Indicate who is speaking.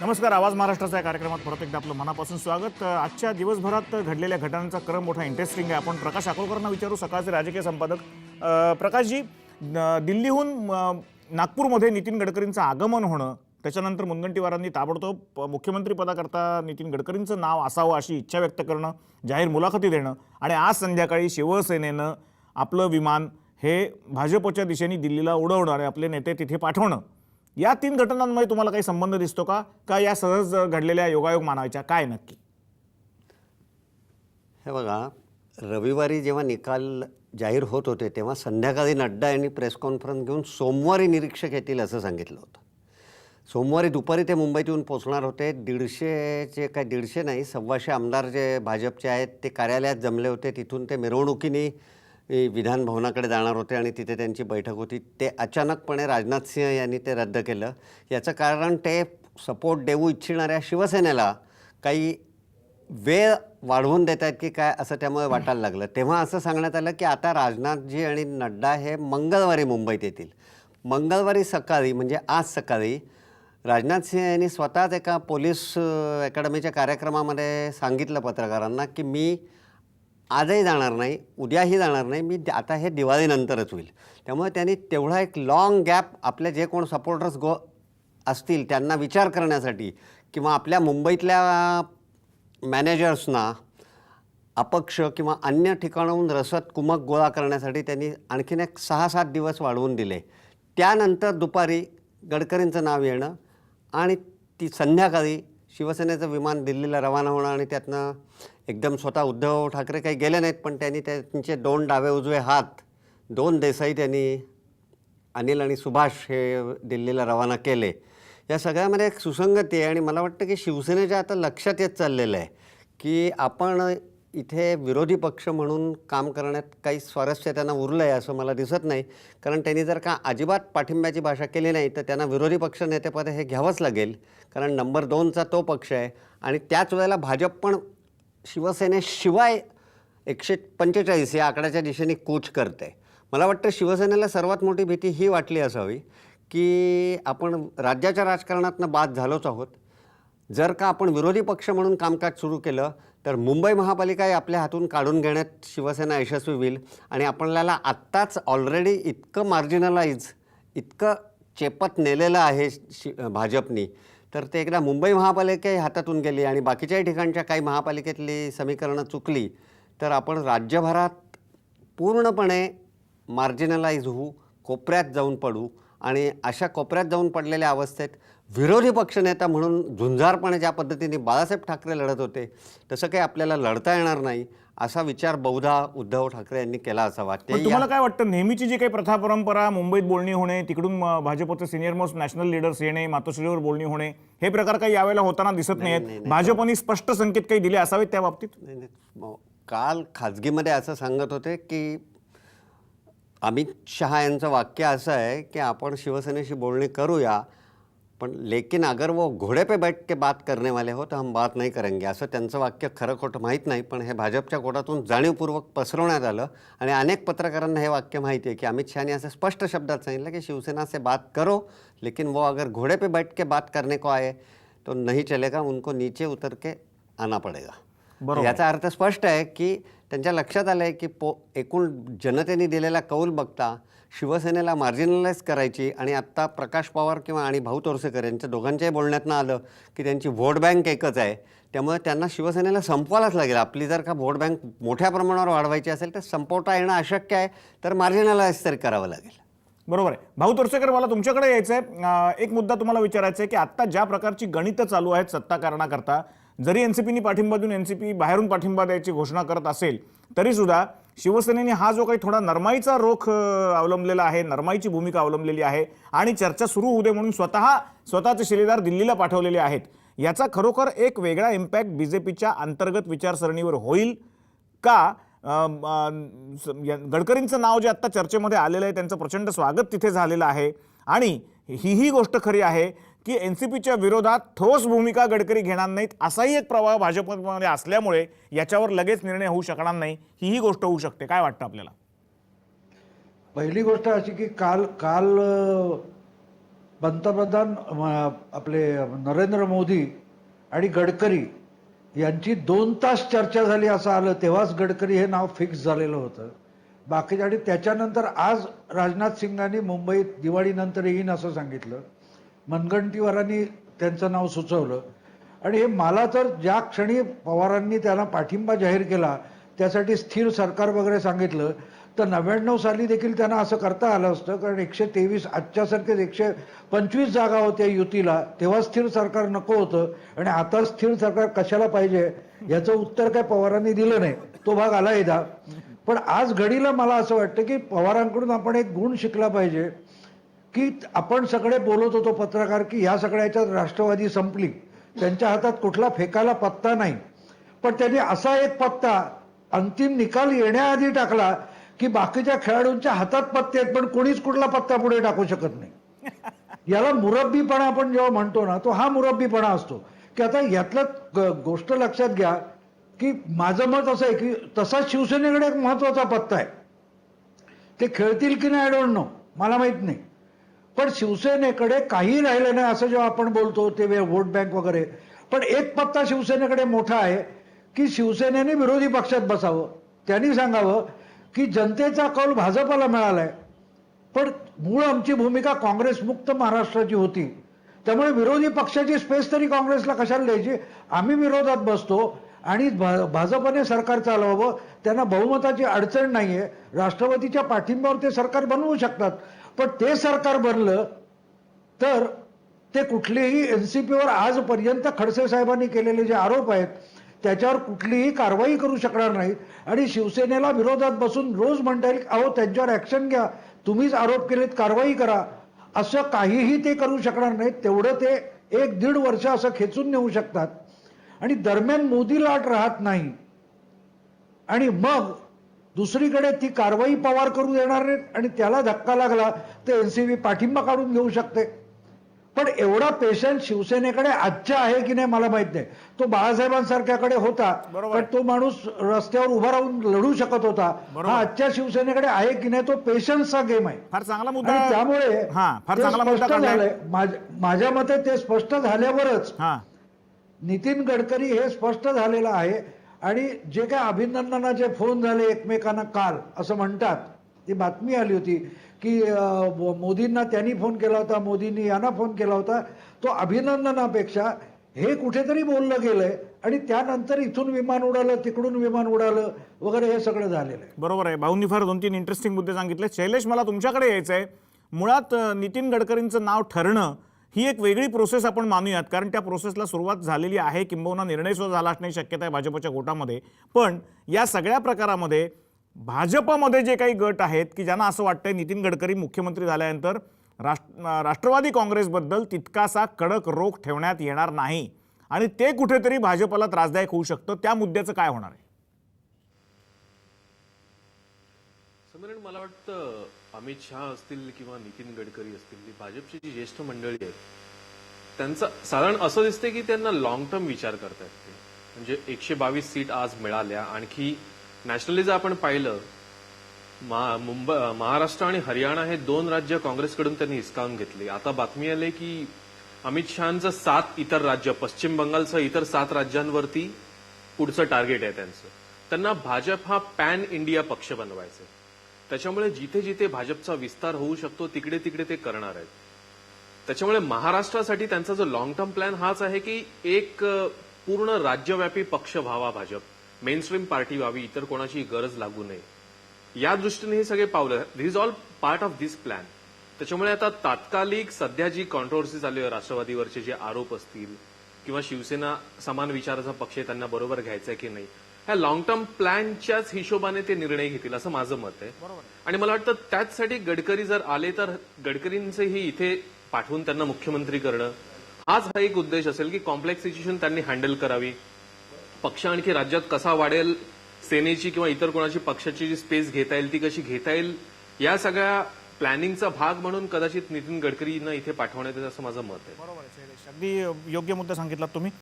Speaker 1: नमस्कार. आवाज महाराष्ट्राचा या कार्यक्रमात परत एकदा आपलं मनापासून स्वागत. आजच्या दिवसभरात घडलेल्या घटनांचा क्रम मोठा इंटरेस्टिंग आहे. आपण प्रकाश आकोलकरांना विचारू, सकाळचे राजकीय संपादक. प्रकाशजी, दिल्लीहून नागपूरमध्ये नितीन गडकरींचं आगमन होणं, त्याच्यानंतर मुनगंटीवारांनी ताबडतोब मुख्यमंत्री पदाकरता नितीन गडकरींचं नाव असावं अशी इच्छा व्यक्त करणं, जाहीर मुलाखती देणं आणि आज संध्याकाळी शिवसेनेनं आपलं विमान हे भाजपच्या दिशेने दिल्लीला उडवणारे आपले नेते तिथे पाठवणं, या तीन घटनांमध्ये तुम्हाला काही संबंध दिसतो का? का या सहज घडलेल्या योगायोग मानायच्या? काय नक्की?
Speaker 2: हे बघा, रविवारी जेव्हा निकाल जाहीर होत होते तेव्हा संध्याकाळी नड्डा यांनी प्रेस कॉन्फरन्स घेऊन सोमवारी निरीक्षक येतील असं सांगितलं होतं. सोमवारी दुपारी ते मुंबईतून पोचणार होते. 150 नाही 125 आमदार जे भाजपचे आहेत ते कार्यालयात जमले होते. तिथून ते मिरवणुकीने विधान भवनाकडे जाणार होते आणि तिथे त्यांची बैठक होती. ते अचानकपणे राजनाथ सिंह यांनी ते रद्द केलं. याचं कारण ते सपोर्ट देऊ इच्छिणाऱ्या शिवसेनेला काही वेळ वाढवून देत आहेत की काय असं त्यामुळे वाटायला लागलं. तेव्हा असं सांगण्यात आलं की आता राजनाथजी आणि नड्डा हे मंगळवारी मुंबईत येतील. मंगळवारी सकाळी म्हणजे आज सकाळी राजनाथ सिंह यांनी स्वतःच एका पोलीस अकॅडमीच्या कार्यक्रमामध्ये सांगितलं पत्रकारांना की मी आजही जाणार नाही, उद्याही जाणार नाही, मी आता हे दिवाळीनंतरच होईल. त्यामुळे त्यांनी तेवढा एक लाँग गॅप आपले जे कोण सपोर्टर्स असतील त्यांना विचार करण्यासाठी किंवा आपल्या मुंबईतल्या मॅनेजर्सना अपक्ष किंवा अन्य ठिकाणाहून रसद कुमक गोळा करण्यासाठी त्यांनी आणखीन एक 6-7 दिवस वाढवून दिले. त्यानंतर दुपारी गडकरींचं नाव येणं आणि ती संध्याकाळी शिवसेनेचं विमान दिल्लीला रवाना होणं आणि त्यातनं एकदम स्वतः उद्धव ठाकरे काही गेले नाहीत, पण त्यांनी त्यांचे 2 डावे उजवे हात 2 देसाई त्यांनी अनिल आणि सुभाष हे दिल्लीला रवाना केले. या सगळ्यामध्ये एक सुसंगती आहे आणि मला वाटतं की शिवसेनेच्या आता लक्षात येत चाललेलं आहे की आपण इथे विरोधी पक्ष म्हणून काम करण्यात काही स्वारस्य त्यांना उरलं आहे असं मला दिसत नाही. कारण त्यांनी जर का अजिबात पाठिंब्याची भाषा केली नाही तर त्यांना विरोधी पक्ष नेतेपद हे घ्यावंच लागेल. कारण नंबर 2चा तो पक्ष आहे आणि त्याच वेळेला भाजप पण शिवसेनेशिवाय 145 या आकड्याच्या दिशेने कूच करते. मला वाटतं शिवसेनेला सर्वात मोठी भीती ही वाटली असावी की आपण राज्याच्या राजकारणातनं बाद झालोच आहोत. जर का आपण विरोधी पक्ष म्हणून कामकाज सुरू केलं तर मुंबई महापालिका आपल्या हातून काढून घेण्यात शिवसेना यशस्वी होईल आणि आपल्याला आत्ताच ऑलरेडी इतकं मार्जिनलाइज, इतकं चेपत नेलेलं आहे भाजपनी, तर ते एकदा मुंबई महापालिका हातातून गेली आणि बाकीच्याही ठिकाणच्या काही महापालिकेतली समीकरणं चुकली तर आपण राज्यभरात पूर्णपणे मार्जिनलाइज होऊ, कोपऱ्यात जाऊन पडू आणि अशा कोपऱ्यात जाऊन पडलेल्या अवस्थेत विरोधी पक्षनेता म्हणून झुंजारपणे ज्या पद्धतीने बाळासाहेब ठाकरे लढत होते तसं काही आपल्याला लढता येणार नाही असा विचार बहुधा उद्धव ठाकरे यांनी केला असावा.
Speaker 1: तुम्हाला काय वाटतं, नेहमीची जी काही प्रथा परंपरा, मुंबईत बोलणी होणे, तिकडून भाजपचे सिनियर मोस्ट नॅशनल लीडर्स येणे, मातोश्रीवर बोलणी होणे, हे प्रकार काही यावेळेला होताना दिसत नाहीत. भाजपने स्पष्ट संकेत काही दिले असावेत त्या बाबतीत?
Speaker 2: काल खाजगीमध्ये असं सांगत होते की अमित शहा यांचं वाक्य असं आहे की आपण शिवसेनेशी बोलणी करूया, पण लेकिन अगर वो घोड़े पे बैठ के बात करने वाले हो तो हम बात नहीं करेंगे, असं त्यांचं वाक्य खरं खोटं माहीत नाही. पण हे भाजपच्या कोटातून जाणीवपूर्वक पसरवण्यात आलं आणि अनेक पत्रकारांना हे वाक्य माहिती आहे की अमित शहाने असं स्पष्ट शब्दात सांगितलं की शिवसेना से बात करो, लेकिन वो अगर घोड़े पे बैठ के बात करने को आए तो नहीं चलेगा, उनको नीचे उतर के आना पडेगा. याचा अर्थ स्पष्ट आहे की त्यांच्या लक्षात आलं आहे की एकूण जनतेने दिलेला कौल बघता शिवसेनेला मार्जिनलाइज करायची आणि आत्ता प्रकाश पवार किंवा आणि भाऊ तोरसेकर यांच्या दोघांच्याही बोलण्यातनं आलं की त्यांची व्होट बँक एकच आहे. त्यामुळे त्यांना शिवसेनेला संपवायलाच लागेल. आपली जर का व्होट बँक मोठ्या प्रमाणावर वाढवायची असेल तर संपवता येणं अशक्य आहे, तर मार्जिनलाइज तरी करावं लागेल.
Speaker 1: बरोबर आहे. भाऊ तोरसेकर, मला तुमच्याकडे यायचं आहे. एक मुद्दा तुम्हाला विचारायचा आहे की आत्ता ज्या प्रकारची गणितं चालू आहेत सत्ताकारणाकरता, जरी एनसीपीनी पाठिंबा देऊन एनसीपी बाहेरून पाठिंबा द्यायची घोषणा करत असेल तरी सुद्धा शिवसेनेने हा जो काही थोडा नरमाईचा रोख अवलंबलेला आहे, नरमाईची भूमिका अवलंबलेली आहे आणि चर्चा सुरू होऊ दे म्हणून स्वतःचे शिलेदार दिल्लीला पाठवलेले आहेत, याचा खरोखर एक वेगळा इम्पॅक्ट बीजेपीच्या अंतर्गत विचारसरणीवर होईल का? गडकरींचं नाव जे आत्ता चर्चेमध्ये आलेलं आहे त्यांचं प्रचंड स्वागत तिथे झालेलं आहे आणि ही गोष्ट खरी आहे की एनसीपीच्या विरोधात ठोस भूमिका गडकरी घेणार नाहीत असाही एक प्रभाव भाजपमध्ये असल्यामुळे याच्यावर लगेच निर्णय होऊ शकणार नाही, ही गोष्ट होऊ शकते. काय वाटतं आपल्याला?
Speaker 3: पहिली गोष्ट अशी की काल पंतप्रधान आपले नरेंद्र मोदी आणि गडकरी यांची 2 तास चर्चा झाली असं आलं, तेव्हाच गडकरी हे नाव फिक्स झालेलं होतं. बाकीच्या आणि त्याच्यानंतर आज राजनाथ सिंगांनी मुंबईत दिवाळीनंतर येईन असं सांगितलं. मनगंटीवारांनी त्यांचं नाव सुचवलं. आणि हे मला तर ज्या क्षणी पवारांनी त्यांना पाठिंबा जाहीर केला त्यासाठी स्थिर सरकार वगैरे सांगितलं, तर 99 साली देखील त्यांना असं करता आलं असतं, कारण 123 आजच्यासारखेच 125 जागा होत्या युतीला, तेव्हा स्थिर सरकार नको होतं. आणि आता स्थिर सरकार कशाला पाहिजे याचं उत्तर काय पवारांनी दिलं नाही, तो भाग आला एकदा. पण आज घडीला मला असं वाटतं की पवारांकडून आपण एक गुण शिकला पाहिजे, की आपण सगळे बोलत होतो पत्रकार की ह्या सगळ्याच्यात राष्ट्रवादी संपली, त्यांच्या हातात कुठला फेकायला पत्ता नाही. पण त्यांनी असा एक पत्ता अंतिम निकाल येण्याआधी टाकला की बाकीच्या खेळाडूंच्या हातात पत्ते आहेत पण कोणीच कुठला पत्ता पुढे टाकू शकत नाही. याला मुरब्बीपणा आपण जेव्हा म्हणतो ना, तो हा मुरब्बीपणा असतो. की आता यातलं गोष्ट लक्षात घ्या की माझं मत असं आहे की तसा शिवसेनेकडे एक महत्वाचा पत्ता आहे. ते खेळतील की नाही आय डोंट नो, मला माहित नाही. पण शिवसेनेकडे काही राहिलं नाही असं जेव्हा आपण बोलतो ते वोट बँक वगैरे, पण एक पत्ता शिवसेनेकडे मोठा आहे की शिवसेनेने विरोधी पक्षात बसावं. त्यांनी सांगावं की जनतेचा कौल भाजपला मिळालाय, पण मूळ आमची भूमिका काँग्रेस मुक्त महाराष्ट्राची होती, त्यामुळे विरोधी पक्षाची स्पेस तरी काँग्रेसला कशाला द्यायची, आम्ही विरोधात बसतो आणि भाजपने सरकार चालवावं, त्यांना बहुमताची अडचण नाहीये, राष्ट्रवादीच्या पाठिंब्यावर ते सरकार बनवू शकतात. पण ते सरकार बनलं तर ते कुठलेही एनसीपीवर आजपर्यंत खडसे साहेबांनी केलेले जे आरोप आहेत त्याच्यावर कुठलीही कारवाई करू शकणार नाहीत. आणि शिवसेनेला विरोधात बसून रोज म्हणता येईल अहो त्यांच्यावर ऍक्शन घ्या, तुम्हीच आरोप केलेत कारवाई करा, असं काहीही ते करू शकणार नाहीत. तेवढं ते 1-1.5 वर्ष असं खेचून नेऊ शकतात. आणि दरम्यान मोदी लाट राहत नाही आणि मग दुसरीकडे ती कारवाई पवार करू देणार नाहीत आणि त्याला धक्का लागला तर एनसीबी पाठिंबा काढून घेऊ शकते. पण एवढा पेशन्स शिवसेनेकडे आजच्या आहे की नाही मला माहित नाही. तो बाळासाहेबांसारख्याकडे होता, पण तो माणूस रस्त्यावर उभा राहून लढू शकत होता. हा आजच्या शिवसेनेकडे आहे की नाही, तो पेशन्सचा गेम आहे.
Speaker 1: फार चांगला मुद्दा.
Speaker 3: आणि त्यामुळे
Speaker 1: फार चांगला मुद्दा
Speaker 3: झालंय. माझ्या मते ते स्पष्ट झाल्यावरच
Speaker 1: हा
Speaker 3: नितीन गडकरी हे स्पष्ट झालेलं आहे. आणि जे काय अभिनंदनाचे फोन झाले एकमेकांना काल असं म्हणतात, ती बातमी आली होती की मोदींना त्यांनी फोन केला होता, मोदींनी यांना फोन केला होता, तो अभिनंदनापेक्षा हे कुठेतरी बोललं गेलंय आणि त्यानंतर इथून विमान उडालं तिकडून विमान उडालं वगैरे हे सगळं झालेलं आहे.
Speaker 1: बरोबर आहे. भाऊंनी फार 2-3 इंटरेस्टिंग मुद्दे सांगितले. शैलेश, मला तुमच्याकडे यायचं आहे. मुळात नितीन गडकरींचं नाव ठरणं ही एक वेगळी प्रोसेस आपण मानूयात, कारण त्या प्रोसेसला सुरुवात झालेली आहे, किंबहुना निर्णय सुद्धा झाला असण्याची शक्यता आहे भाजपच्या गोटामध्ये. पण या सगळ्या प्रकारामध्ये भाजपमध्ये जे काही गट आहेत की ज्यांना असं वाटतंय नितीन गडकरी मुख्यमंत्री झाल्यानंतर राष्ट्रवादी काँग्रेसबद्दल तितकासा कडक रोख ठेवण्यात येणार नाही आणि ते कुठेतरी भाजपला त्रासदायक होऊ शकतं, त्या मुद्द्याचं काय होणार आहे?
Speaker 4: समरण, मला वाटतं अमित शहा असतील किंवा नितीन गडकरी असतील, ही भाजपची जी ज्येष्ठ मंडळी आहेत त्यांचं साधारण असं दिसतंय की त्यांना लॉंग टर्म विचार करतायत ते. म्हणजे 122 सीट आज मिळाल्या, आणखी नॅशनली जर आपण पाहिलं महाराष्ट्र आणि हरियाणा हे 2 राज्य काँग्रेसकडून त्यांनी हिसकावून घेतली. आता बातमी आली की अमित शहांचं 7 इतर राज्य, पश्चिम बंगालसह इतर 7 राज्यांवरती पुढचं टार्गेट आहे त्यांचं. त्यांना भाजप हा पॅन इंडिया पक्ष बनवायचा. त्याच्यामुळे जिथे जिथे भाजपचा विस्तार होऊ शकतो तिकडे तिकडे ते करणार आहेत. त्याच्यामुळे महाराष्ट्रासाठी त्यांचा जो लॉंग टर्म प्लॅन हाच आहे की एक पूर्ण राज्यव्यापी पक्ष व्हावा भाजप, मेनस्ट्रीम पार्टी व्हावी, इतर कोणाची गरज लागू नये. या दृष्टीने हे सगळे पावलं, this is all part of this plan. त्याच्यामुळे आता तात्कालिक सध्या जी कॉन्ट्रोवर्सी चालू आहे, राष्ट्रवादीवरचे जे आरोप असतील किंवा शिवसेना समान विचाराचा पक्ष आहे त्यांना बरोबर घ्यायचा की नाही, ह्या लॉंग टर्म प्लॅनच्याच हिशोबाने ते निर्णय घेतील असं माझं मत आहे. आणि मला वाटतं त्याचसाठी गडकरी जर आले तर गडकरींचेही इथे पाठवून त्यांना मुख्यमंत्री करणं हाच हा एक उद्देश असेल की कॉम्प्लेक्स सिच्युएशन त्यांनी हँडल करावी, पक्ष आणखी राज्यात कसा वाढेल, सेनेची किंवा इतर कोणाची पक्षाची जी स्पेस घेता येईल ती कशी घेता येईल, या सगळ्या प्लॅनिंगचा भाग म्हणून कदाचित नितीन गडकरींना इथे पाठवण्यात येईल असं माझं मत आहे.
Speaker 1: बरोबर आहे. अगदी योग्य मुद्दा सांगितलात तुम्ही.